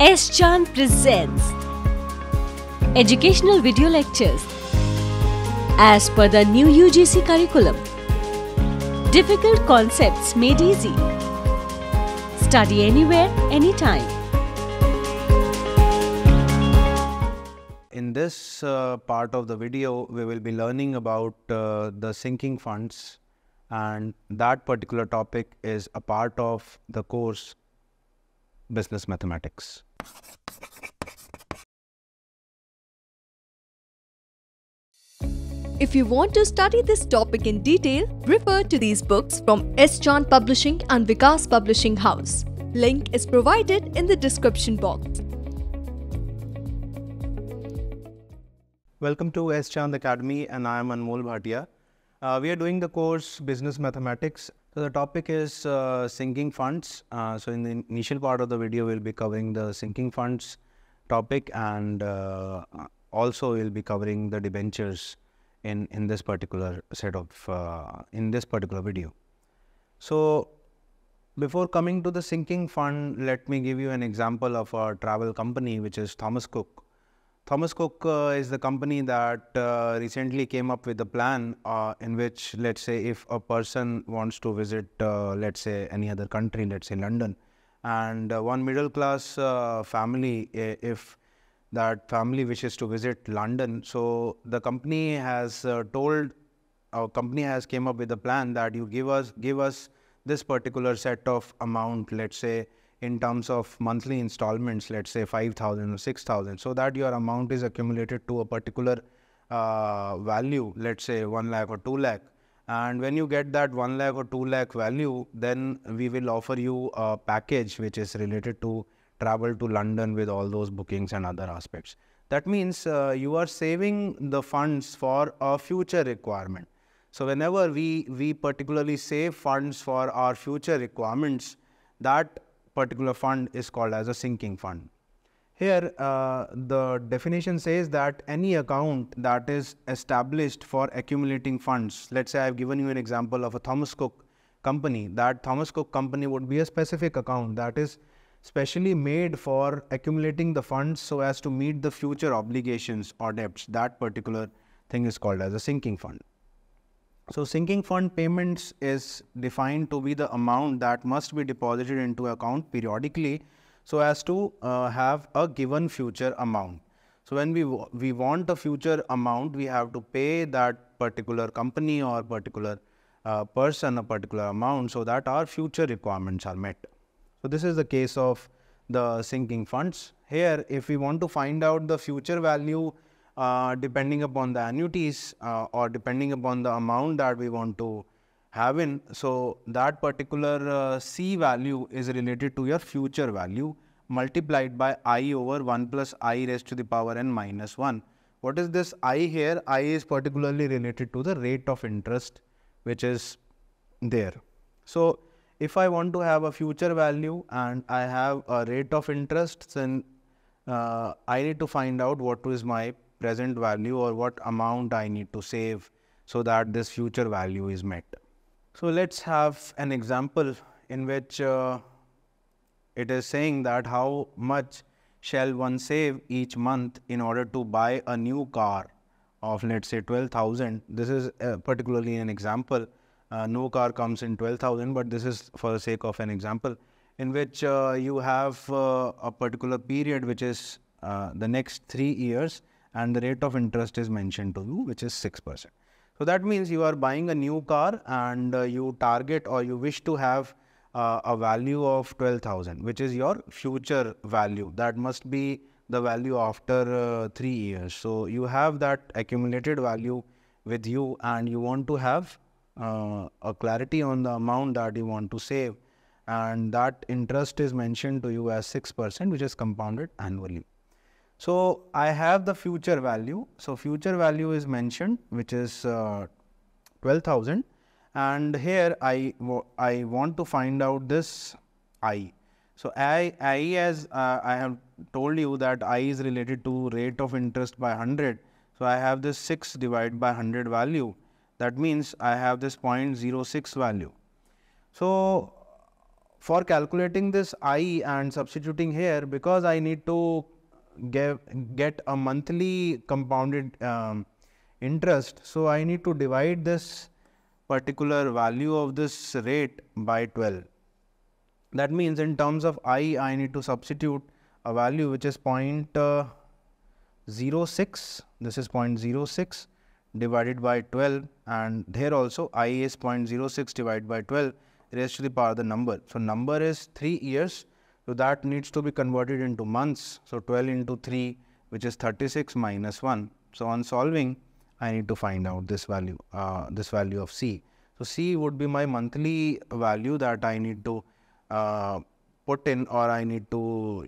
S. Chan presents Educational Video Lectures as per the new UGC curriculum. Difficult concepts made easy. Study anywhere, anytime. In this part of the video, we will be learning about the sinking funds, and that particular topic is a part of the course Business Mathematics. If you want to study this topic in detail, refer to these books from S. Chan Publishing and Vikas Publishing House. Link is provided in the description box. Welcome to S. Chan Academy, and I am Anmol Bhatia. We are doing the course Business Mathematics. So the topic is sinking funds. So in the initial part of the video, we'll be covering the sinking funds topic, and also we'll be covering the debentures in this particular set of in this particular video. So before coming to the sinking fund, let me give you an example of a travel company, which is Thomas Cook. Thomas Cook is the company that recently came up with a plan in which, let's say, if a person wants to visit, let's say, any other country, let's say London, and one middle class family, if that family wishes to visit London, so the company has came up with a plan that you give us this particular set of amount, let's say, in terms of monthly installments, let's say 5,000 or 6,000, so that your amount is accumulated to a particular value, let's say 1 lakh or 2 lakh. And when you get that 1 lakh or 2 lakh value, then we will offer you a package which is related to travel to London with all those bookings and other aspects. That means you are saving the funds for a future requirement. So whenever we particularly save funds for our future requirements, that particular fund is called as a sinking fund. Here the definition says that any account that is established for accumulating funds, let's say I've given you an example of a Thomas Cook company, that Thomas Cook company would be a specific account that is specially made for accumulating the funds so as to meet the future obligations or debts. That particular thing is called as a sinking fund. So sinking fund payments is defined to be the amount that must be deposited into account periodically so as to have a given future amount. So when we want a future amount, we have to pay that particular company or particular person a particular amount so that our future requirements are met. So this is the case of the sinking funds. Here, if we want to find out the future value depending upon the annuities or depending upon the amount that we want to have in, so that particular C value is related to your future value multiplied by I over 1 plus I raised to the power n minus 1. What is this I here? I is particularly related to the rate of interest which is there. So if I want to have a future value and I have a rate of interest, then I need to find out what is my present value or what amount I need to save so that this future value is met. So let's have an example in which it is saying that how much shall one save each month in order to buy a new car of, let's say, 12,000. This is particularly an example. No car comes in 12,000, but this is for the sake of an example in which you have a particular period which is the next 3 years, and the rate of interest is mentioned to you, which is 6%. So that means you are buying a new car and you target or you wish to have a value of 12,000, which is your future value. That must be the value after 3 years. So you have that accumulated value with you and you want to have a clarity on the amount that you want to save, and that interest is mentioned to you as 6%, which is compounded annually. So I have the future value. So future value is mentioned, which is 12,000, and here I want to find out this I. So I as I have told you that I is related to rate of interest by 100. So I have this 6 divided by 100 value. That means I have this 0.06 value. So for calculating this I and substituting here, because I need to get a monthly compounded interest, so I need to divide this particular value of this rate by 12. That means in terms of I need to substitute a value which is 0.06. This is 0.06 divided by 12, and here also I is 0.06 divided by 12 raised to the power of the number. So number is 3 years, so that needs to be converted into months. So 12 into 3, which is 36 minus 1. So on solving, I need to find out this value of C. So C would be my monthly value that I need to put in, or I need to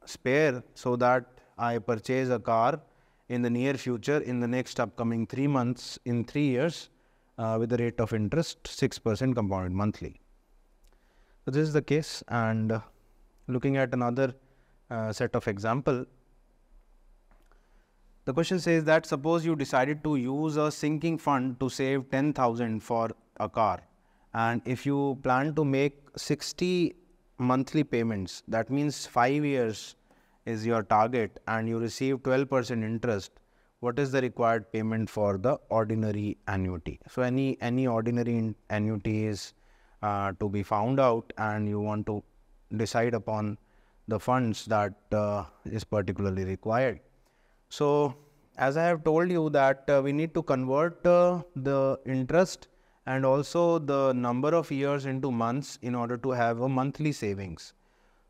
spare, so that I purchase a car in the near future in the next upcoming 3 months in 3 years with the rate of interest 6% compounded monthly. So this is the case, and looking at another set of example, the question says that suppose you decided to use a sinking fund to save 10,000 for a car, and if you plan to make 60 monthly payments, that means 5 years is your target, and you receive 12% interest, what is the required payment for the ordinary annuity? So any ordinary annuity is to be found out, and you want to decide upon the funds that is particularly required. So as I have told you that we need to convert the interest and also the number of years into months in order to have a monthly savings.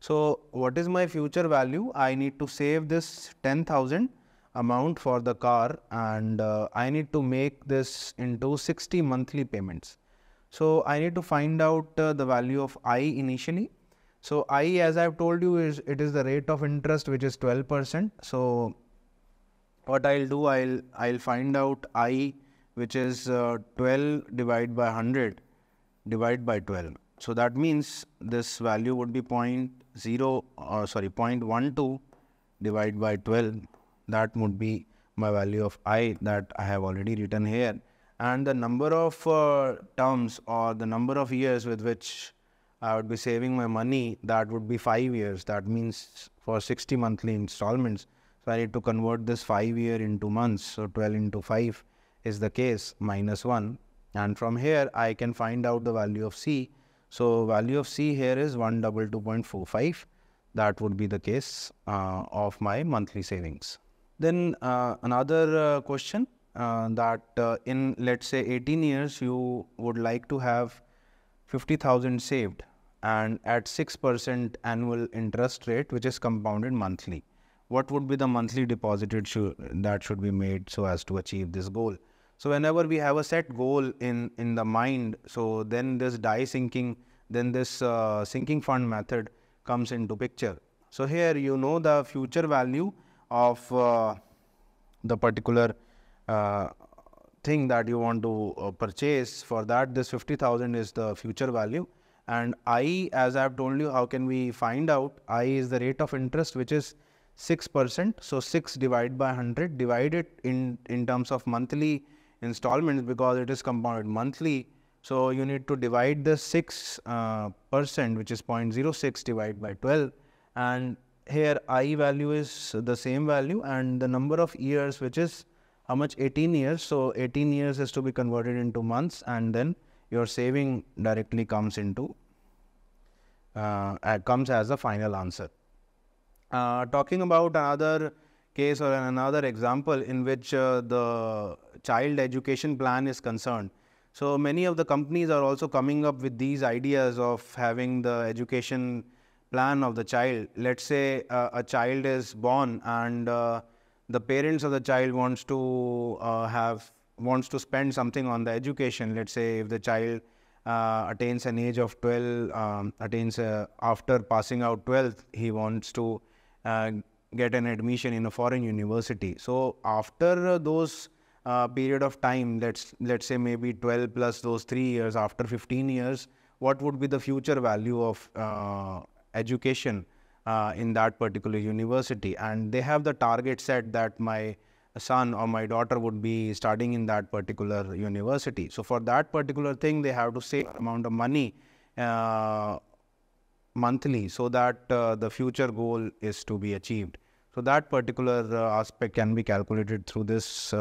So what is my future value? I need to save this 10,000 amount for the car, and I need to make this into 60 monthly payments. So I need to find out the value of I initially. So I, as I have told you, is the rate of interest, which is 12%. So what I'll do, I'll find out I, which is 12 divided by 100 divided by 12. So that means this value would be 0.12 divided by 12. That would be my value of I that I have already written here. And the number of terms, or the number of years with which I would be saving my money, that would be 5 years. That means for 60 monthly installments. So I need to convert this 5 year into months. So 12 into 5 is the case, minus 1. And from here I can find out the value of C. So value of C here is 122.45. That would be the case of my monthly savings. Then another question that in, let's say, 18 years you would like to have 50,000 saved, and at 6% annual interest rate, which is compounded monthly. What would be the monthly deposited that should be made so as to achieve this goal? So whenever we have a set goal in the mind, so then this sinking fund method comes into picture. So here you know the future value of the particular thing that you want to purchase. For that, this 50,000 is the future value, and I, as I have told you, how can we find out? I is the rate of interest, which is 6%. So 6 divided by 100, divided in terms of monthly installments, because it is compounded monthly. So you need to divide the 6%, which is 0.06 divided by 12, and here I value is the same value, and the number of years, which is how much? 18 years. So 18 years is to be converted into months, and then your saving directly comes into comes as a final answer. Talking about another case or another example in which the child education plan is concerned. So many of the companies are also coming up with these ideas of having the education plan of the child. Let's say a child is born, and the parents of the child wants to spend something on the education. Let's say if the child attains an age of 12, after passing out 12th, he wants to get an admission in a foreign university. So after those period of time, let's say maybe 12 plus those 3 years, after 15 years, what would be the future value of education in that particular university? And they have the target set that my son or my daughter would be studying in that particular university. So for that particular thing, they have to save amount of money monthly so that the future goal is to be achieved. So that particular aspect can be calculated through this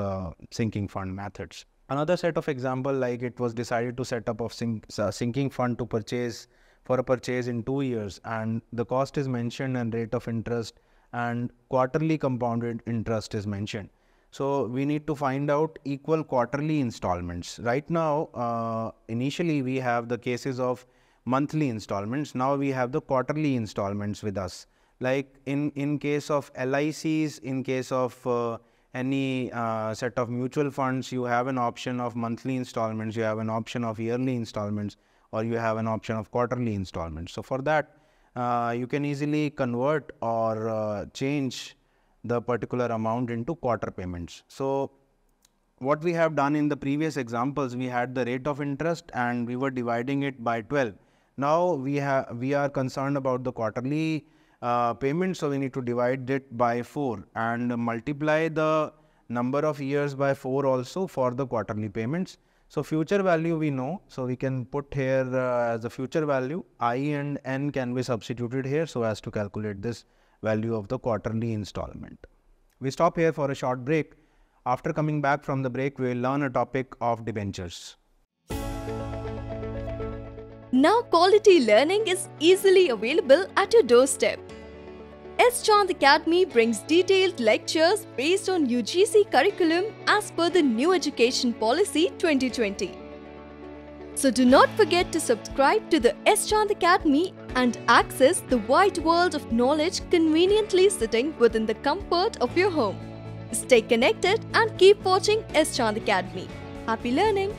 sinking fund methods. Another set of example, like it was decided to set up of sinking fund to purchase for a purchase in 2 years, and the cost is mentioned and rate of interest and quarterly compounded interest is mentioned. So we need to find out equal quarterly installments. Right now, initially we have the cases of monthly installments. Now we have the quarterly installments with us. Like in case of LICs, in case of any set of mutual funds, you have an option of monthly installments, you have an option of yearly installments, or you have an option of quarterly installments. So for that, you can easily convert or change the particular amount into quarter payments. So what we have done in the previous examples, we had the rate of interest and we were dividing it by 12. Now we are concerned about the quarterly payment, so we need to divide it by 4 and multiply the number of years by 4 also for the quarterly payments. So future value we know, so we can put here as a future value, I and N can be substituted here so as to calculate this value of the quarterly installment. We stop here for a short break. After coming back from the break, we will learn a topic of debentures. Now quality learning is easily available at your doorstep. S. Chand Academy brings detailed lectures based on UGC curriculum as per the New Education Policy 2020. So do not forget to subscribe to the S. Chand Academy and access the wide world of knowledge conveniently sitting within the comfort of your home. Stay connected and keep watching S. Chand Academy. Happy learning!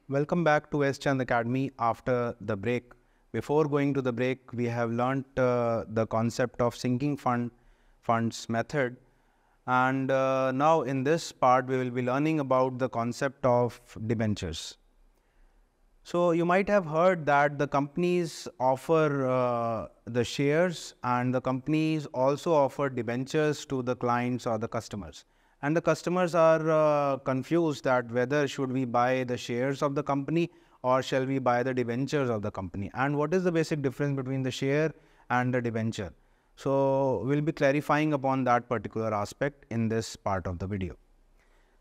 Welcome back to S. Chand Academy after the break. Before going to the break, we have learnt the concept of sinking funds method, and now in this part we will be learning about the concept of debentures. So you might have heard that the companies offer the shares, and the companies also offer debentures to the clients or the customers. And the customers are confused that whether should we buy the shares of the company or shall we buy the debentures of the company, and what is the basic difference between the share and the debenture. So we'll be clarifying upon that particular aspect in this part of the video.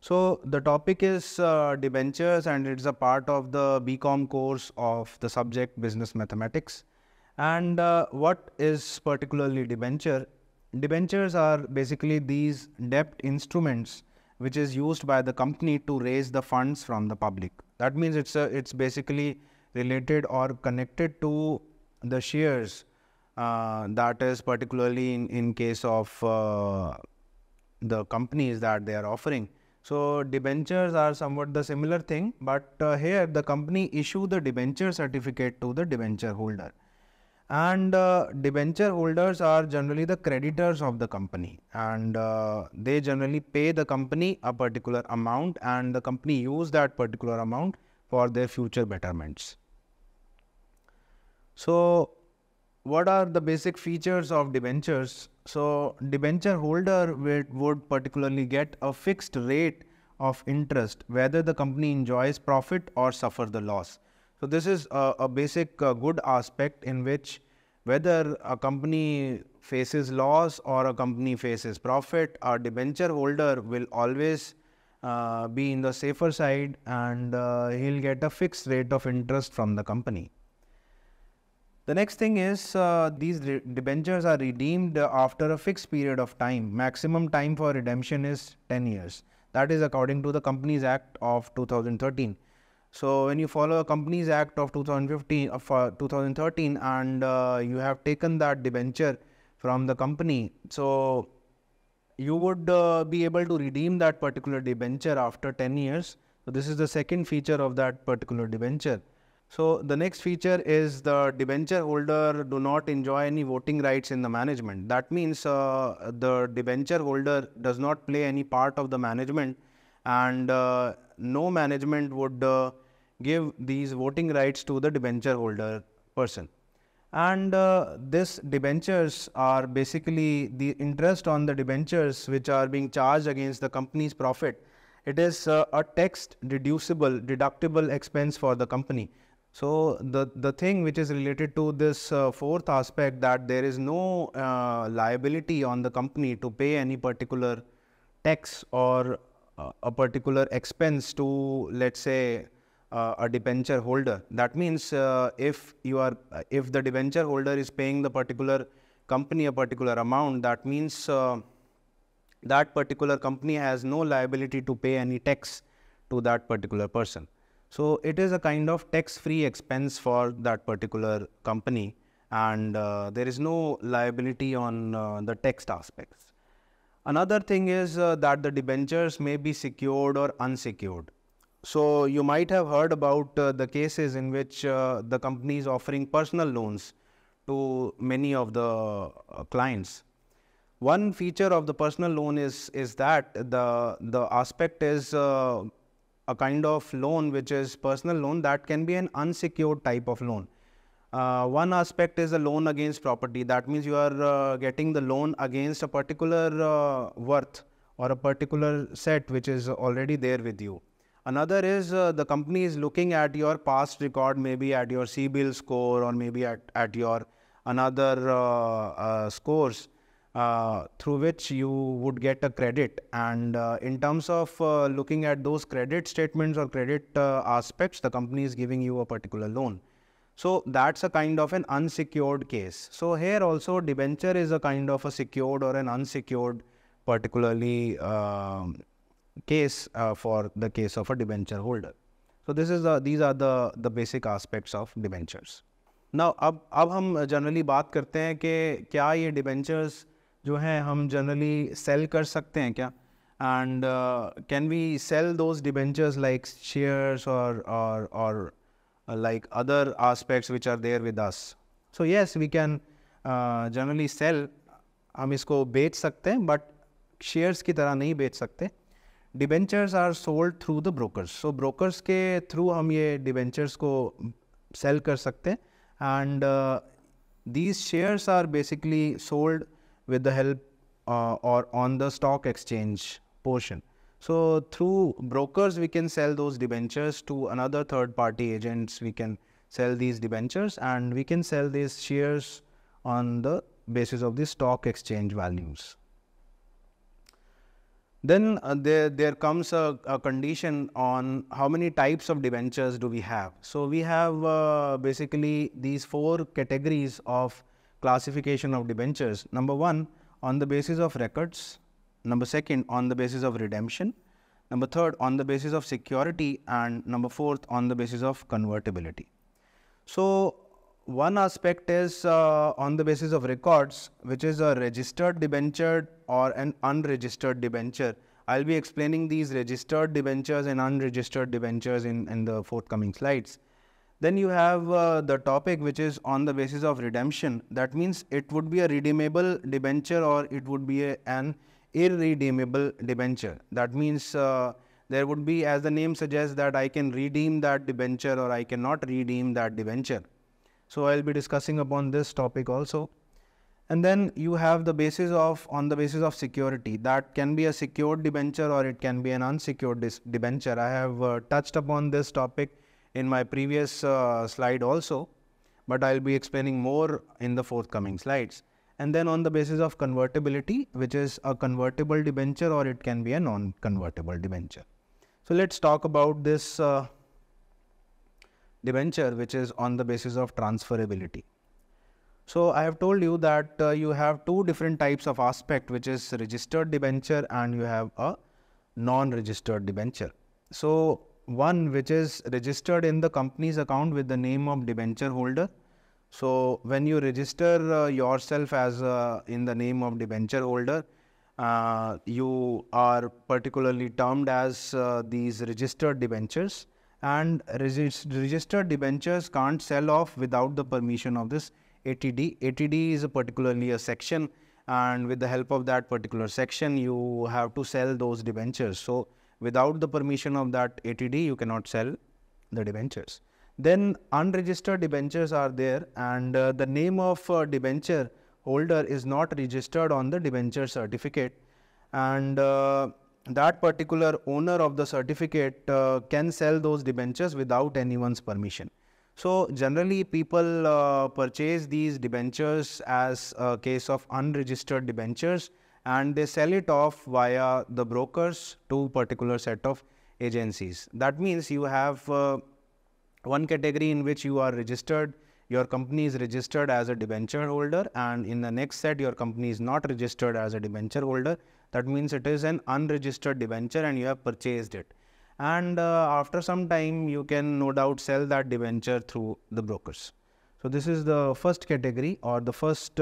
So the topic is debentures, and it's a part of the BCom course of the subject Business Mathematics. And what is particularly debenture? Debentures are basically these debt instruments which is used by the company to raise the funds from the public. That means it's basically related or connected to the shares, that is particularly in case of the companies that they are offering. So debentures are somewhat the similar thing, but here the company issue the debenture certificate to the debenture holder. And debenture holders are generally the creditors of the company, and they generally pay the company a particular amount, and the company use that particular amount for their future betterments. So what are the basic features of debentures? So debenture holder would particularly get a fixed rate of interest whether the company enjoys profit or suffer the loss. So this is a basic good aspect in which whether a company faces loss or a company faces profit, a debenture holder will always be in the safer side, and he'll get a fixed rate of interest from the company. The next thing is these debentures are redeemed after a fixed period of time. Maximum time for redemption is 10 years. That is according to the Companies Act of 2013. So when you follow a Companies Act of 2013 and you have taken that debenture from the company, so you would be able to redeem that particular debenture after 10 years. So this is the second feature of that particular debenture. So the next feature is the debenture holder do not enjoy any voting rights in the management. That means the debenture holder does not play any part of the management, and no management would give these voting rights to the debenture holder person. And this debentures are basically the interest on the debentures which are being charged against the company's profit. It is a tax deducible, deductible expense for the company. So the thing which is related to this fourth aspect, that there is no liability on the company to pay any particular tax or a particular expense to, let's say, a debenture holder. That means if the debenture holder is paying the particular company a particular amount, that means that particular company has no liability to pay any tax to that particular person. So it is a kind of tax-free expense for that particular company, and there is no liability on the tax aspects. Another thing is that the debentures may be secured or unsecured. So you might have heard about the cases in which the company is offering personal loans to many of the clients. One feature of the personal loan is that the aspect is a kind of loan which is personal loan that can be an unsecured type of loan. One aspect is a loan against property. That means you are getting the loan against a particular worth or a particular set which is already there with you. Another is the company is looking at your past record, maybe at your CIBIL score or maybe at your another scores through which you would get a credit. And in terms of looking at those credit statements or credit aspects, the company is giving you a particular loan. So that's a kind of an unsecured case. So here also debenture is a kind of a secured or an unsecured particularly case for the case of a debenture holder. So these are the basic aspects of debentures. Now अब हम generally बात करते हैं कि क्या ये debentures जो हैं हम generally sell कर सकते हैं क्या, and can we sell those debentures like shares or like other aspects which are there with us. So yes, we can generally sell, हम इसको बेच सकते हैं but shares की तरह नहीं बेच सकते. Debentures are sold through the brokers. So brokers के through हम ये debentures को sell कर सकते हैं, and these shares are basically sold with the help or on the stock exchange portion. So through brokers we can sell those debentures to another third party agents. We can sell these debentures and we can sell these shares on the basis of the stock exchange values. Then there comes a condition on how many types of debentures do we have. So we have basically these four categories of classification of debentures. Number one, on the basis of records. Number second, on the basis of redemption. Number third, on the basis of security. And number fourth, on the basis of convertibility. So one aspect is on the basis of records, which is a registered debenture or an unregistered debenture. I'll be explaining these registered debentures and unregistered debentures in the forthcoming slides. Then you have the topic which is on the basis of redemption. That means it would be a redeemable debenture or it would be an irredeemable debenture. That means there would be, as the name suggests, that I can redeem that debenture or I cannot redeem that debenture. So I'll be discussing upon this topic also. And then you have the basis of, on the basis of security. That can be a secured debenture or it can be an unsecured debenture. I have touched upon this topic in my previous slide also, but I'll be explaining more in the forthcoming slides. And then on the basis of convertibility, which is a convertible debenture or it can be a non-convertible debenture. So let's talk about this debenture which is on the basis of transferability. So I have told you that you have two different types of aspect, which is registered debenture and you have a non-registered debenture. So one which is registered in the company's account with the name of debenture holder. So when you register yourself as in the name of debenture holder, you are particularly termed as these registered debentures, and registered debentures can't sell off without the permission of this ATD. ATD is particularly a section, and with the help of that particular section you have to sell those debentures. So without the permission of that ATD you cannot sell the debentures. Then unregistered debentures are there, and the name of debenture holder is not registered on the debenture certificate, and that particular owner of the certificate can sell those debentures without anyone's permission. So generally people purchase these debentures as a case of unregistered debentures, and they sell it off via the brokers to particular set of agencies. That means you have one category in which you are registered, your company is registered as a debenture holder, and in the next set your company is not registered as a debenture holder. That means it is an unregistered debenture and you have purchased it. And after some time you can no doubt sell that debenture through the brokers. So this is the first category or the first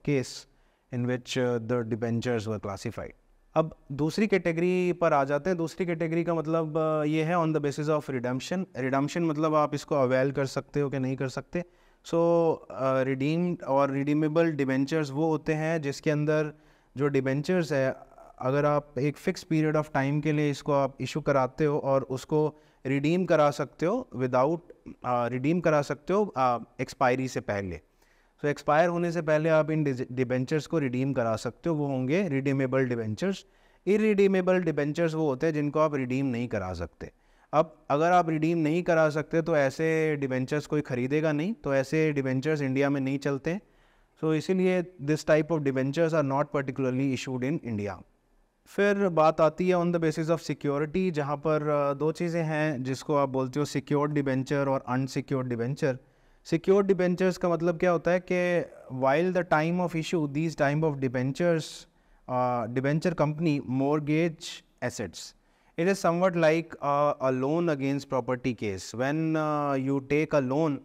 case in which the debentures were classified. अब दूसरी category पर आ जाते हैं. दूसरी category का मतलब ये है on the basis of redemption. Redemption मतलब आप इसको अवेल कर सकते हो कि नहीं कर सकते. सो रिडीम्ड और रिडीमेबल डिबेंचर्स वो होते हैं जिसके अंदर जो डिबेंचर्स है, अगर आप एक फ़िक्स पीरियड ऑफ टाइम के लिए इसको आप इशू कराते हो और उसको रिडीम करा सकते हो विदाउट रिडीम करा सकते हो एक्सपायरी से पहले. सो एक्सपायर होने से पहले आप इन डिबेंचर्स को रिडीम करा सकते हो, वो होंगे रिडीमेबल डिबेंचर्स. इरिडीमेबल डिबेंचर्स वो होते हैं जिनको आप रिडीम नहीं करा सकते. अब अगर आप रिडीम नहीं करा सकते तो ऐसे डिबेंचर्स कोई ख़रीदेगा नहीं, तो ऐसे डिबेंचर्स इंडिया में नहीं चलते. सो इसीलिए this type of debentures are not particularly issued in India. फिर बात आती है on the basis of security, जहाँ पर दो चीज़ें हैं जिसको आप बोलते हो सिक्योर्ड डिबेंचर और अनसिक्योर्ड डिबेंचर. सिक्योर्ड डिबेंचर्स का मतलब क्या होता है कि while the time of issue these time of debentures debenture company mortgage assets. It is somewhat like a loan against property case. When you take a loan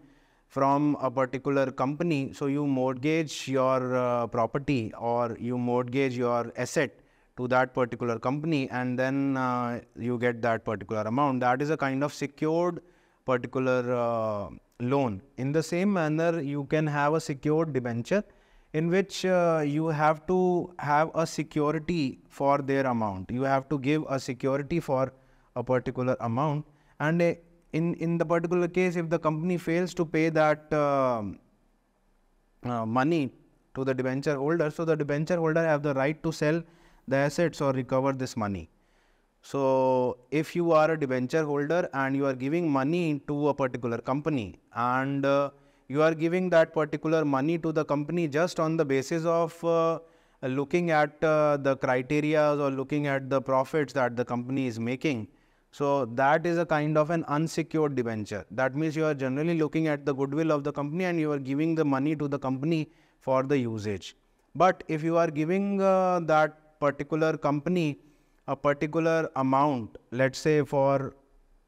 from a particular company, so you mortgage your property or you mortgage your asset to that particular company, and then you get that particular amount. That is a kind of secured particular loan. In the same manner, you can have a secured debenture in which you have to have a security for their amount. You have to give a security for a particular amount, and in the particular case, if the company fails to pay that money to the debenture holder, so the debenture holder have the right to sell the assets or recover this money. So if you are a debenture holder and you are giving money to a particular company, and you are giving that particular money to the company just on the basis of looking at the criteria or looking at the profits that the company is making, so that is a kind of an unsecured debenture. That means you are generally looking at the goodwill of the company and you are giving the money to the company for the usage. But if you are giving that particular company a particular amount, let's say for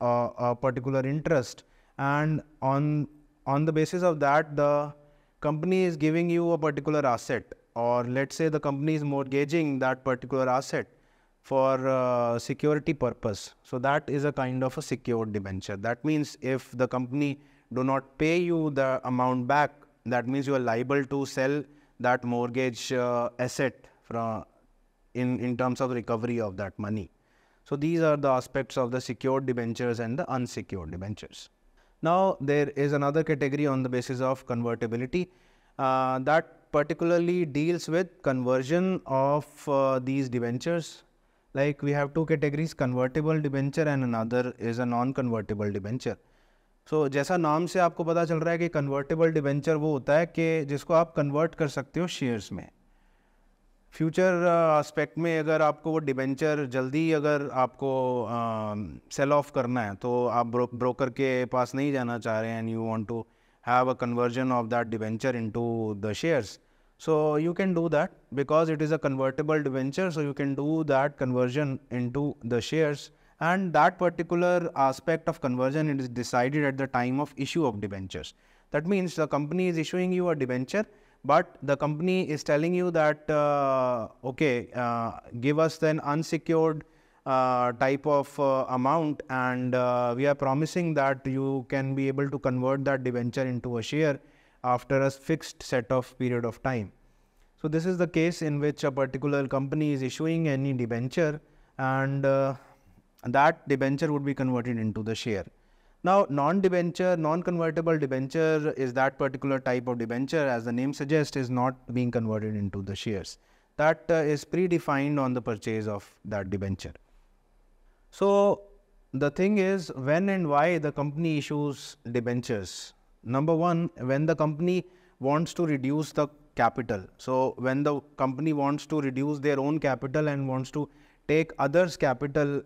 a particular interest, and on the basis of that the company is giving you a particular asset, or let's say the company is mortgaging that particular asset for security purpose, so that is a kind of a secured debenture. That means if the company do not pay you the amount back, that means you are liable to sell that mortgage asset from in terms of recovery of that money. So these are the aspects of the secured debentures and the unsecured debentures. Now there is another category on the basis of convertibility that particularly deals with conversion of these debentures. Like we have two categories, convertible debenture and another is a non-convertible debenture. So जैसा नाम से आपको पता चल रहा है कि convertible debenture वो होता है कि जिसको आप convert कर सकते हो शेयर्स में. फ्यूचर एस्पेक्ट में अगर आपको वो डिबेंचर जल्दी अगर आपको सेल ऑफ करना है तो आप ब्रोकर के पास नहीं जाना चाह रहे हैं and you want to have a conversion of that debenture into the shares, so you can do that because it is a convertible debenture. So you can do that conversion into the shares, and that particular aspect of conversion, it is decided at the time of issue of debentures. That means the company is issuing you a debenture, but the company is telling you that give us an unsecured type of amount, and we are promising that you can be able to convert that debenture into a share after a fixed set of period of time. So this is the case in which a particular company is issuing any debenture, and that debenture would be converted into the share. Now non-convertible debenture is that particular type of debenture, as the name suggests, is not being converted into the shares. That is predefined on the purchase of that debenture. So the thing is when and why the company issues debentures. Number one, when the company wants to reduce the capital. So when the company wants to reduce their own capital and wants to take others' capital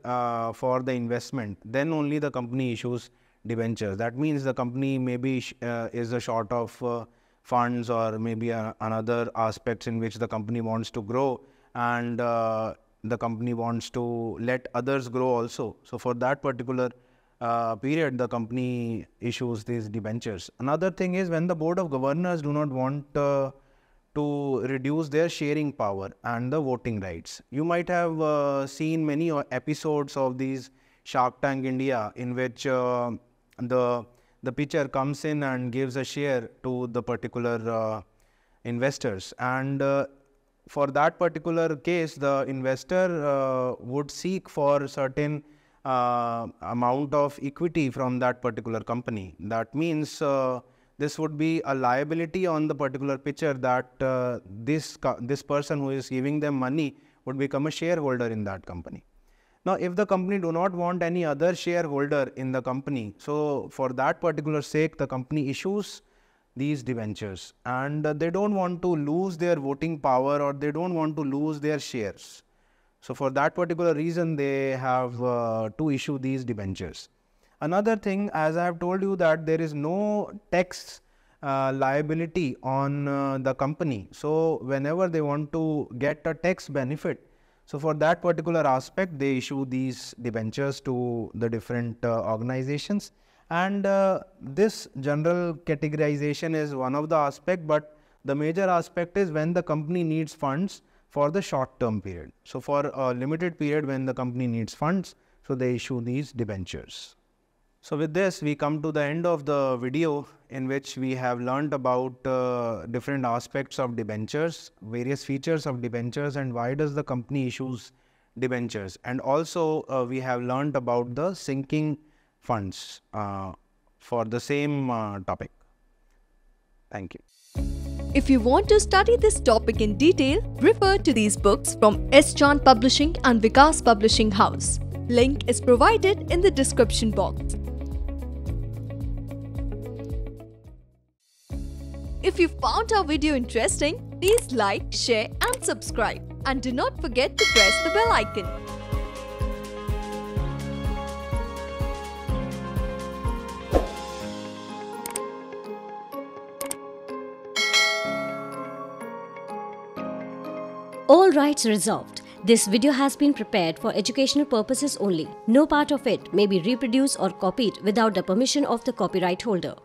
for the investment, then only the company issues debentures. That means the company maybe is a short of funds, or maybe another aspects in which the company wants to grow, and the company wants to let others grow also. So for that particular period, the company issues these debentures. Another thing is when the board of governors do not want to reduce their sharing power and the voting rights. You might have seen many episodes of these Shark Tank India, in which the pitcher comes in and gives a share to the particular investors, and for that particular case, the investor would seek for certain amount of equity from that particular company. That means this would be a liability on the particular pitcher, that this person who is giving them money would become a shareholder in that company. Now, if the company do not want any other shareholder in the company, so for that particular sake, the company issues these debentures, and they don't want to lose their voting power, or they don't want to lose their shares. So for that particular reason, they have to issue these debentures. Another thing, as I have told you, that there is no tax liability on the company. So whenever they want to get a tax benefit, so for that particular aspect, they issue these debentures to the different organizations. And this general categorization is one of the aspects, but the major aspect is when the company needs funds for the short term period. So for a limited period, when the company needs funds, so they issue these debentures. So with this, we come to the end of the video, in which we have learned about different aspects of debentures, various features of debentures, and why does the company issues debentures. And also we have learned about the sinking funds for the same topic. Thank you. If you want to study this topic in detail, refer to these books from S. Chand Publishing and Vikas Publishing House. Link is provided in the description box. If you found our video interesting, please like, share and subscribe. And do not forget to press the bell icon. All rights reserved. This video has been prepared for educational purposes only. No part of it may be reproduced or copied without the permission of the copyright holder.